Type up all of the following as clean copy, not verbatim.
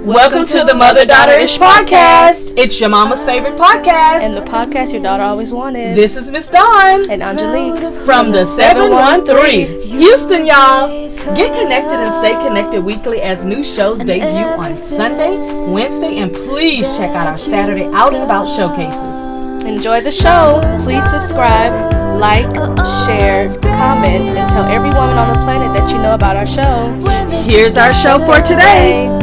Welcome to the Mother Daughter-ish podcast. It's your mama's favorite podcast. And the podcast your daughter always wanted. This is Miss Dawn. And Angelique. From the 713. Houston, y'all. Get connected and stay connected weekly as new shows debut on Sunday, Wednesday, and please check out our Saturday Out and About showcases. Enjoy the show. Please subscribe, like, share, comment, and tell every woman on the planet that you know about our show. Here's our show for today.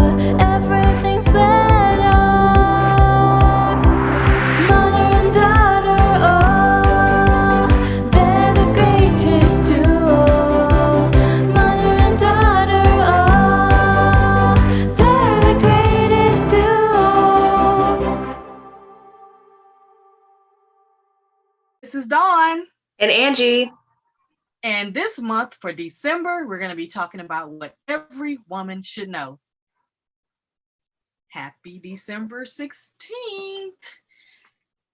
This is Dawn. And Angie. And this month for December, we're going to be talking about what every woman should know. Happy December 16th.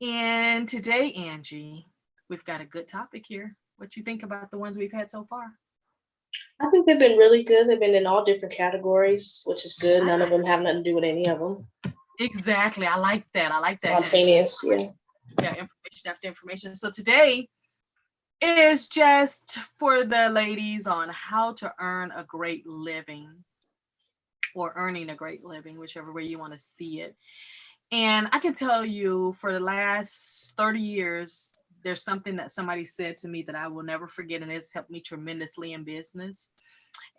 And today, Angie, we've got a good topic here. What you think about the ones we've had so far? I think they've been really good. They've been in all different categories, which is good. None of them have nothing to do with any of them. Exactly. I like that. Spontaneous, yeah. Yeah, information after information. So today is just for the ladies on how to earn a great living or earning a great living, whichever way you want to see it. And I can tell you for the last 30 years, there's something that somebody said to me that I will never forget, and it's helped me tremendously in business.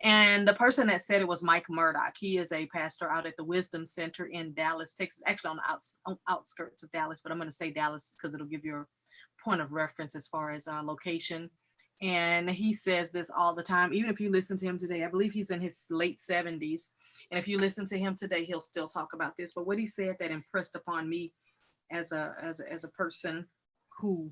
And the person that said it was Mike Murdoch. He is a pastor out at the Wisdom Center in Dallas, Texas, actually on the outskirts of Dallas, but I'm going to say Dallas because it'll give you a point of reference as far as location. And he says this all the time. Even if you listen to him today, I believe he's in his late 70s. And if you listen to him today, he'll still talk about this. But what he said that impressed upon me as a person who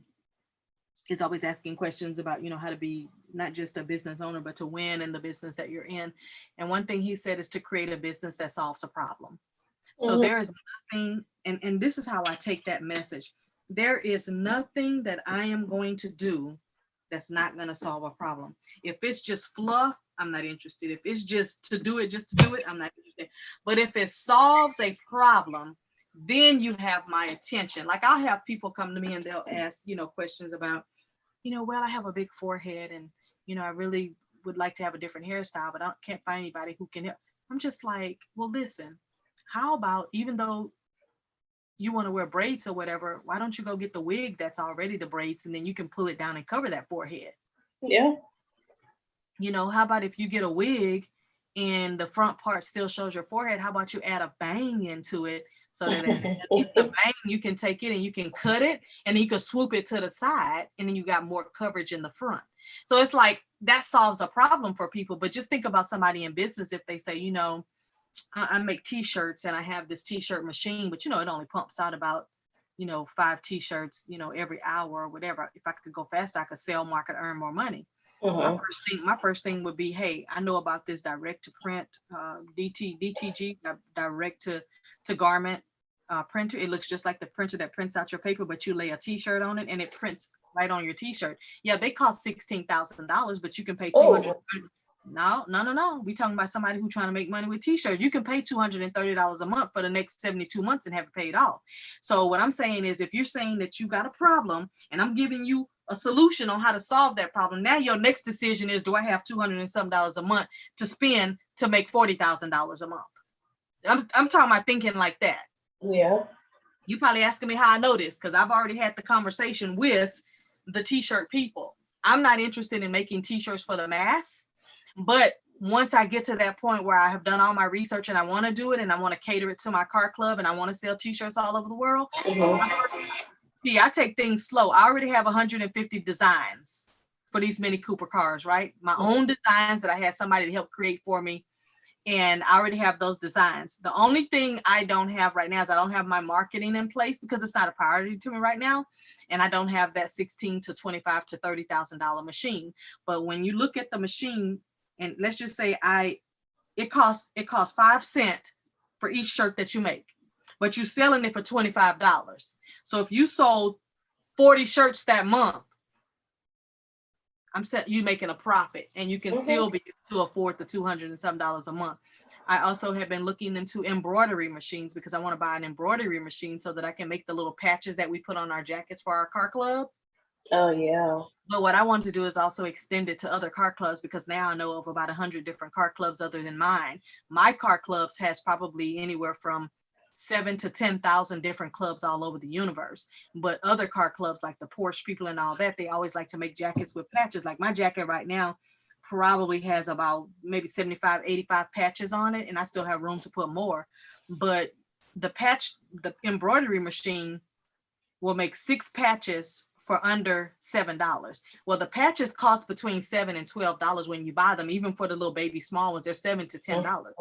is always asking questions about, how to be not just a business owner, but to win in the business that you're in. And one thing he said is to create a business that solves a problem. So there is nothing, and this is how I take that message. There is nothing that I am going to do that's not going to solve a problem. If it's just fluff, I'm not interested. If it's just to do it, I'm not interested. But if it solves a problem, then you have my attention. Like I'll have people come to me and they'll ask, questions about, well, I have a big forehead and, I really would like to have a different hairstyle, but I can't find anybody who can help. I'm just like, well, listen, how about even though you want to wear braids or whatever, why don't you go get the wig that's already the braids and then you can pull it down and cover that forehead? Yeah. How about if you get a wig and the front part still shows your forehead, how about you add a bang into it so that at least the bang, you can take it and you can cut it and then you can swoop it to the side and then you got more coverage in the front. So it's like that solves a problem for people. But just think about somebody in business if they say, I make t-shirts and I have this t-shirt machine, but it only pumps out about 5 t-shirts every hour or whatever. If I could go faster, I could sell, market, earn more money. My first thing would be, hey, I know about this direct to print DTTG, direct to garment printer. It looks just like the printer that prints out your paper, but you lay a t-shirt on it and it prints right on your t-shirt. Yeah, they cost $16,000, but you can pay $200. No. We talking about somebody who's trying to make money with t-shirts. You can pay $230 a month for the next 72 months and have it paid off. So what I'm saying is, if you're saying that you got a problem and I'm giving you a solution on how to solve that problem, now your next decision is, do I have $200 and some a month to spend to make $40,000 a month? I'm talking about thinking like that. Yeah. You probably asking me how I know this because I've already had the conversation with the t-shirt people. I'm not interested in making t-shirts for the mass. But once I get to that point where I have done all my research and I want to do it and I want to cater it to my car club and I want to sell t-shirts all over the world, I take things slow. I already have 150 designs for these Mini Cooper cars, right? My own designs that I had somebody to help create for me. And I already have those designs. The only thing I don't have right now is I don't have my marketing in place because it's not a priority to me right now. And I don't have that $16,000 to $25,000 to $30,000 machine. But when you look at the machine, and let's just say it costs 5 cents for each shirt that you make, but you're selling it for $25. So if you sold 40 shirts that month, you making a profit, and you can Mhm. still be to afford the $200 and some a month. I also have been looking into embroidery machines because I want to buy an embroidery machine so that I can make the little patches that we put on our jackets for our car club. Oh yeah. But what I want to do is also extend it to other car clubs, because now I know of about 100 different car clubs other than mine. My car clubs has probably anywhere from 7 to 10,000 different clubs all over the universe. But other car clubs like the Porsche people and all that, they always like to make jackets with patches. Like my jacket right now probably has about maybe 75, 85 patches on it, and I still have room to put more. But the embroidery machine will make 6 patches for under $7. Well, the patches cost between $7 and $12 when you buy them. Even for the little baby small ones, they're $7 to $10.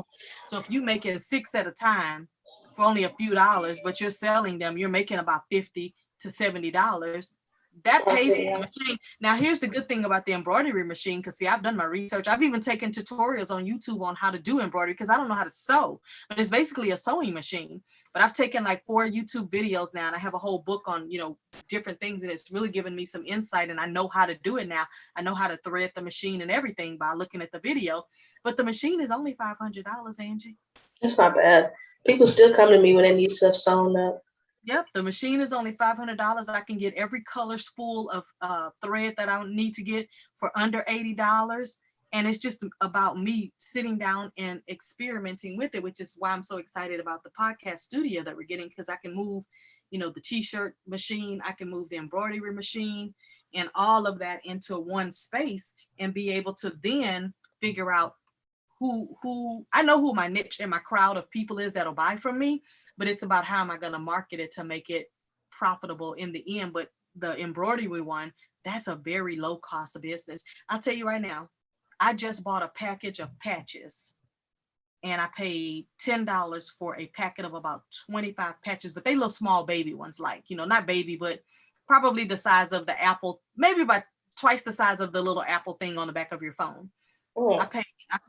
So if you make it 6 at a time for only a few dollars, but you're selling them, you're making about $50 to $70. That pays for the machine. Now, here's the good thing about the embroidery machine, because see, I've done my research. I've even taken tutorials on YouTube on how to do embroidery, because I don't know how to sew, but it's basically a sewing machine. But I've taken like 4 YouTube videos now, and I have a whole book on, different things, and it's really given me some insight, and I know how to do it now. I know how to thread the machine and everything by looking at the video. But the machine is only $500, Angie. That's not bad. People still come to me when they need stuff sewn up. Yep, the machine is only $500. I can get every color spool of thread that I need to get for under $80. And it's just about me sitting down and experimenting with it, which is why I'm so excited about the podcast studio that we're getting, because I can move, the t-shirt machine, I can move the embroidery machine and all of that into one space, and be able to then figure out who I know who my niche and my crowd of people is that'll buy from me, but it's about how am I going to market it to make it profitable in the end. But the embroidery one, that's a very low cost of business. I'll tell you right now, I just bought a package of patches, and I paid $10 for a packet of about 25 patches, but they little small baby ones, like, not baby, but probably the size of the Apple, maybe about twice the size of the little Apple thing on the back of your phone. I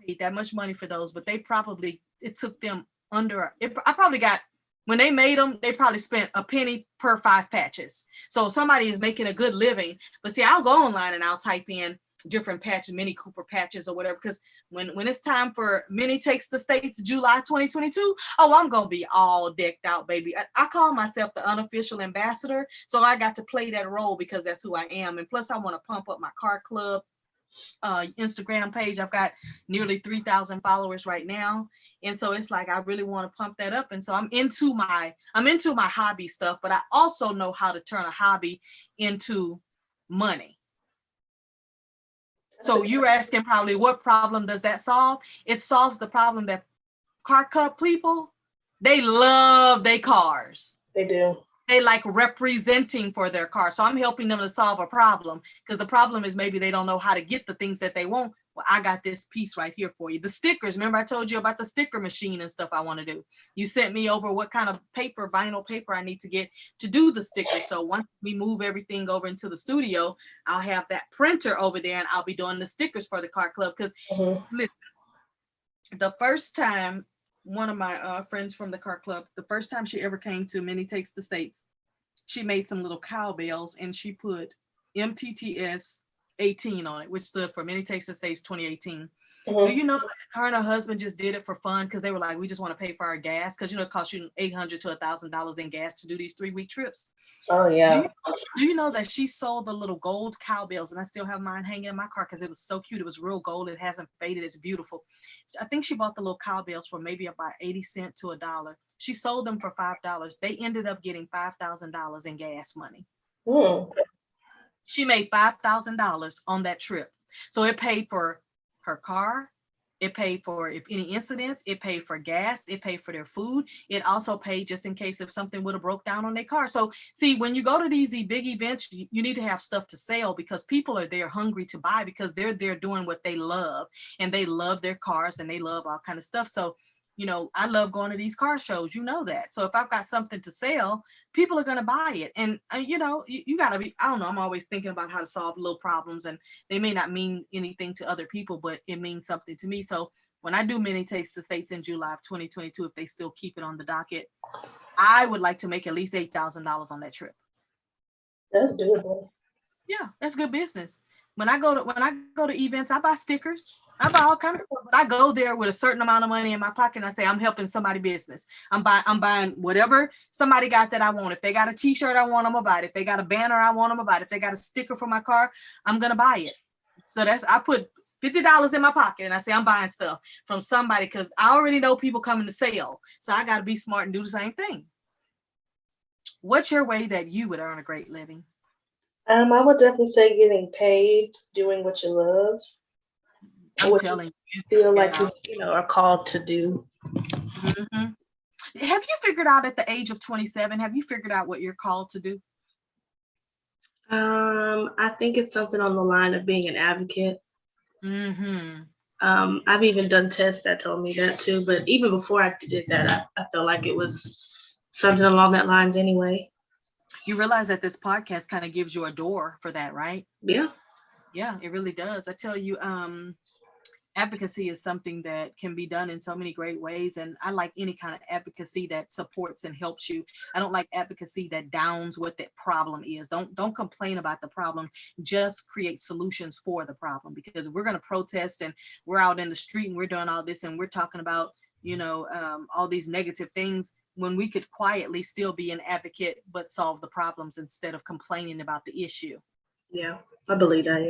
paid that much money for those, but it took them I probably got, when they made them, they probably spent a penny per 5 patches. So somebody is making a good living. But see, I'll go online and I'll type in different patches, Mini Cooper patches or whatever, because when it's time for Minnie Takes the States, July 2022, I'm going to be all decked out, baby. I call myself the unofficial ambassador. So I got to play that role because that's who I am. And plus I want to pump up my car club Instagram page. I've got nearly 3,000 followers right now, and so it's like I really want to pump that up. And so I'm into my hobby stuff, but I also know how to turn a hobby into money. So you're asking probably, what problem does that solve? It solves the problem that car club people, they love their cars. They do. They like representing for their car. So I'm helping them to solve a problem, because the problem is maybe they don't know how to get the things that they want. Well, I got this piece right here for you. The stickers. Remember I told you about the sticker machine and stuff I want to do. You sent me over what kind of paper, vinyl paper I need to get to do the stickers. So once we move everything over into the studio, I'll have that printer over there and I'll be doing the stickers for the car club. Because listen, the first time one of my friends from the car club, the first time she ever came to Minnie Takes the States, she made some little cowbells and she put MTTS 18 on it, which stood for Minnie Takes the States 2018. Do you know that her and her husband just did it for fun, because they were like, we just want to pay for our gas, because it costs you $800 to $1,000 in gas to do these 3-week trips. Oh yeah. Do you know that she sold the little gold cowbells, and I still have mine hanging in my car because it was so cute. It was real gold. It hasn't faded. It's beautiful. I think she bought the little cowbells for maybe about 80 cents to $1. She sold them for $5. They ended up getting $5,000 in gas money. She made $5,000 on that trip. So it paid for her car. It paid for if any incidents, it paid for gas, it paid for their food. It also paid just in case if something would have broke down on their car. So see, when you go to these big events, you need to have stuff to sell, because people are there hungry to buy, because they're there doing what they love, and they love their cars and they love all kind of stuff. So, I love going to these car shows, that. So if I've got something to sell, people are going to buy it. And, you got to be, I don't know, I'm always thinking about how to solve little problems, and they may not mean anything to other people, but it means something to me. So when I do Minnie Takes the States in July of 2022, if they still keep it on the docket, I would like to make at least $8,000 on that trip. That's doable. Yeah, that's good business. when I go to events, I buy stickers. I buy all kinds of stuff, but I go there with a certain amount of money in my pocket and I say, I'm helping somebody business. I'm buying whatever somebody got that I want. If they got a t-shirt I want, I'm gonna buy it. If they got a banner I want, I'm gonna buy it. If they got a sticker for my car, I'm gonna buy it. So I put $50 in my pocket and I say I'm buying stuff from somebody because I already know people coming to sell. So I gotta be smart and do the same thing. What's your way that you would earn a great living? I would definitely say getting paid, doing what you love. I'm telling you, feel like you are called to do. Mm-hmm. Have you figured out at the age of 27? Have you figured out what you're called to do? I think it's something on the line of being an advocate. Mm-hmm. I've even done tests that told me that too. But even before I did that, I felt like it was something along that lines anyway. You realize that this podcast kind of gives you a door for that, right? Yeah. Yeah, it really does. I tell you, advocacy is something that can be done in so many great ways. And I like any kind of advocacy that supports and helps you. I don't like advocacy that downs what that problem is. Don't complain about the problem. Just create solutions for the problem, because we're going to protest and we're out in the street and we're doing all this and we're talking about, all these negative things when we could quietly still be an advocate, but solve the problems instead of complaining about the issue. Yeah, I believe that.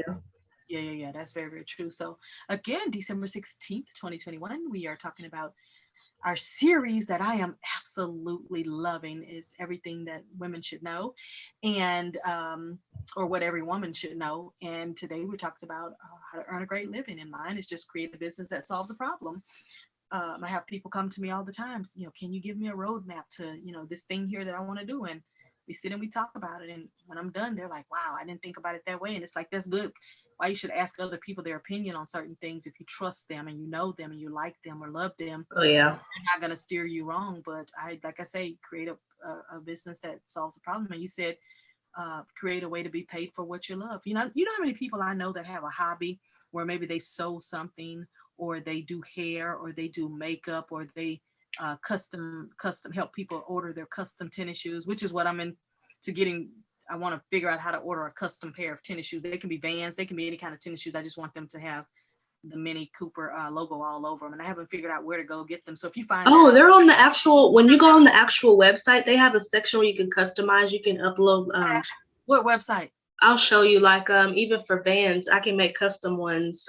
Yeah. Yeah. That's very, very true. So again, December 16th, 2021, we are talking about our series that I am absolutely loving, is everything that women should know, and or what every woman should know. And today we talked about how to earn a great living, and mine is just create a business that solves a problem. I have people come to me all the time, can you give me a roadmap to, this thing here that I want to do? And we sit and we talk about it. And when I'm done, they're like, wow, I didn't think about it that way. And it's like, that's good. Why you should ask other people their opinion on certain things if you trust them and you know them and you like them or love them. Oh, yeah. They're not going to steer you wrong. But like I say, create a business that solves the problem. And you said, create a way to be paid for what you love. You know how many people I know that have a hobby where maybe they sew something, or they do hair, or they do makeup, or they custom help people order their custom tennis shoes, which is what I'm into getting. I want to figure out how to order a custom pair of tennis shoes. They can be Vans, they can be any kind of tennis shoes. I just want them to have the Mini Cooper logo all over them, and I haven't figured out where to go get them. So if you find they're on the actual, when you go on the actual website, they have a section where you can customize, you can upload. What website? I'll show you, like even for Vans, I can make custom ones.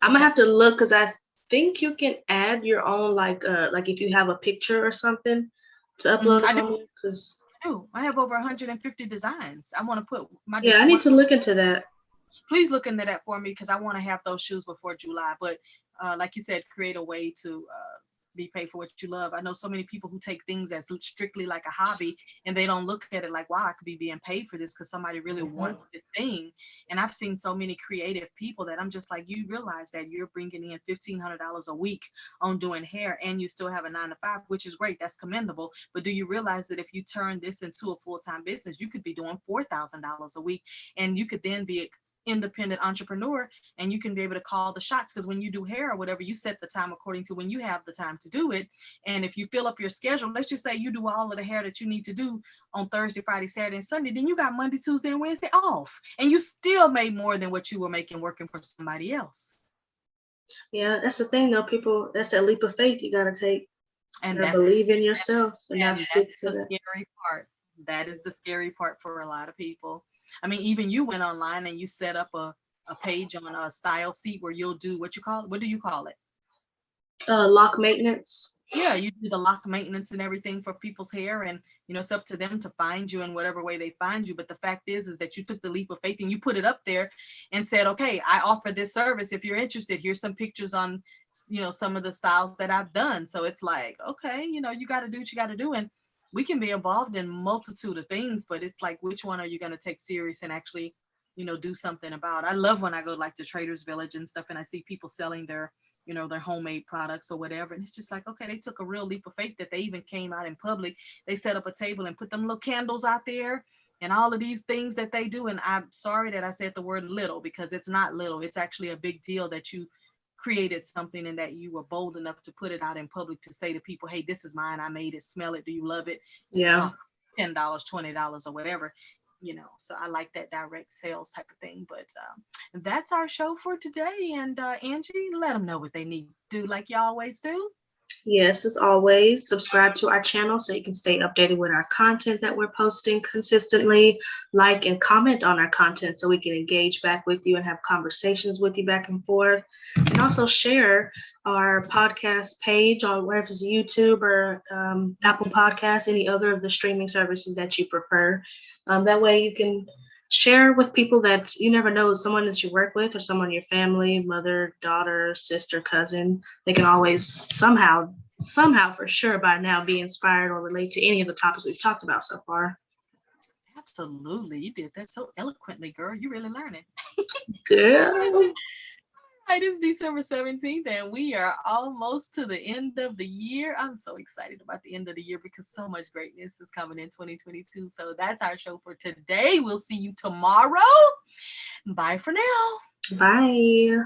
I'm gonna have to look, because I think you can add your own, like if you have a picture or something to upload. I have over 150 designs. I want to put my. Yeah, I need to look into that. Please look into that for me, because I want to have those shoes before July. But like you said, create a way to be paid for what you love. I know so many people who take things as strictly like a hobby, and they don't look at it like, wow, I could be being paid for this because somebody really wants this thing. And I've seen so many creative people that I'm just like, you realize that you're bringing in $1,500 a week on doing hair, and you still have a 9-to-5, which is great. That's commendable. But do you realize that if you turn this into a full-time business, you could be doing $4,000 a week, and you could then be independent entrepreneur, and you can be able to call the shots, because when you do hair or whatever, you set the time according to when you have the time to do it. And if you fill up your schedule, let's just say you do all of the hair that you need to do on Thursday, Friday, Saturday, and Sunday, then you got Monday, Tuesday, and Wednesday off, and you still made more than what you were making working for somebody else. Yeah, that's the thing though, people, that's that leap of faith you got to take, and believe in yourself, and not stick to that. Scary part. That is the scary part for a lot of people. I mean, even you went online and you set up a page on a Style Seat where you'll do what do you call it? Lock maintenance. Yeah, you do the lock maintenance and everything for people's hair, and it's up to them to find you in whatever way they find you. But the fact is that you took the leap of faith and you put it up there and said, okay, I offer this service. If you're interested, here's some pictures on, some of the styles that I've done. So it's like, okay, you got to do what you got to do. And we can be involved in multitude of things, but it's like, which one are you going to take serious and actually, do something about? I love when I go like to Traders Village and stuff, and I see people selling their homemade products or whatever. And it's just like, okay, they took a real leap of faith that they even came out in public. They set up a table and put them little candles out there and all of these things that they do. And I'm sorry that I said the word little, because it's not little. It's actually a big deal that you created something and that you were bold enough to put it out in public to say to people, hey, this is mine, I made it, smell it, do you love it? Yeah. $10, $20 or whatever. So I like that direct sales type of thing. But that's our show for today. And Angie, let them know what they need to do like you always do. Yes, as always, subscribe to our channel so you can stay updated with our content that we're posting consistently. Like and comment on our content so we can engage back with you and have conversations with you back and forth. And also share our podcast page on whether it's YouTube or Apple Podcasts, any other of the streaming services that you prefer. That way you can share with people that you never know, someone that you work with or someone in your family, mother, daughter, sister, cousin. They can always somehow for sure by now be inspired or relate to any of the topics we've talked about so far. Absolutely. You did that so eloquently, girl. You really learning. Girl. It's December 17th and we are almost to the end of the year. I'm so excited about the end of the year because so much greatness is coming in 2022. So that's our show for today. We'll see you tomorrow. Bye for now. Bye.